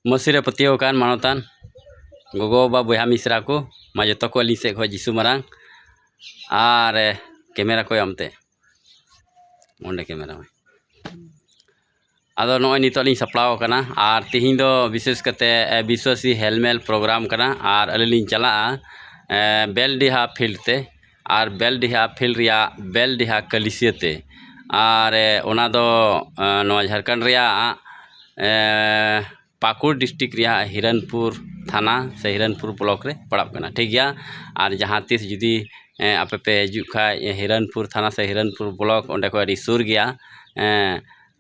मसीरे पतियोकान मानोतान गोगो बा बया मिश्रा को मा जो को अली से जिसु मारांग और कैमरा को आमते ओंडे कैमरा में आदो नॉय नितो लिंग सप्लाव कना और तिहिं दो विशेष कते विश्वसी हेलमेल प्रोग्राम कना और अली लिंग चला बेलडिहा फील्ड ते और बेलडिहा फील्ड रिया बेलडिहा कलिसियते और ओना दो नॉय झारखंड रिया पाकुड़ डिस्ट्रिक्ट रिया हिरनपुर थाना से हिरनपुर ब्लॉक रे पड़ाब कना ठीक गया। और जहाँ तीस जुदी आपे पे हजू खा हिरनपुर थाना से हिरनपुर ब्लॉक ओंडे को सुर गया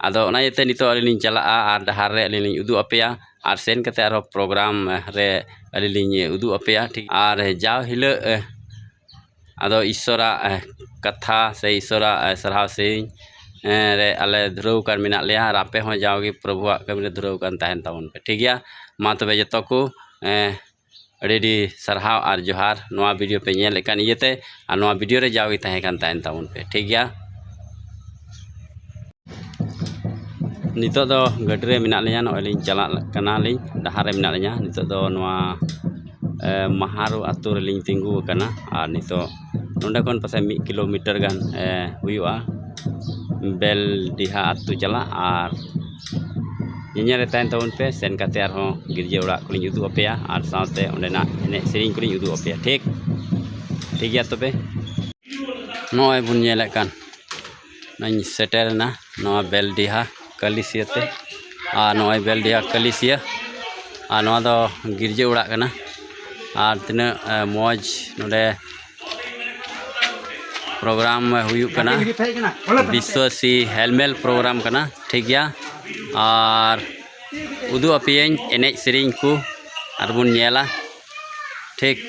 आदो ओना येते नितो अली चला और डहार रे अली उदू अपेया और सेन कते आरो प्रोग्राम रे अली उदू अपेया ठीक। और जाव हिलो आदो ईश्वरा कथा से ईश्वरा सरहाव से रे आले धुरव कान मिना लिया और आपे हो जाओगे प्रभुआ कमी रे धुरव कान ताहन ताबन पे ठीक गया। मा तबे जतो को अड़ी सरहाव और जोहार नोआ वीडियो पे नेल लेकान इयते और नोआ वीडियो रे जाओगे ताहन ताबन पे ठीक गया। नितो दो गाड़ी रे मिना लिया नो अली चला कना ली डहार रे मिना लिया नितो दो नोआ महारो आतु रे लिंग तिंगु कना और नितो नोंडे कोन पासे 1 किलोमीटर गान हुआ बेलडिहा आतु चला और निñere ताइन तबन पे सेन काते आर हो गिरजे ओड़ा को उदू अपेया और साथे ओंडेना एने सेरिंग को उदू अपेया ठीक ठीक गया। तबे नॉय बुन नेले कान नाइन सेटेरना नॉ बेलडिहा कलिसियाते और नॉय बेलडिहा कलिसिया और नॉ दो गिरजे ओड़ा कना और तिना मौज नोडे प्रोग्राम हुयुक कना विश्वसी हेलमेल प्रोग्राम कना ठीक गया। और उदू अपियन एने सेरिंग को और बुन नेला ठीक।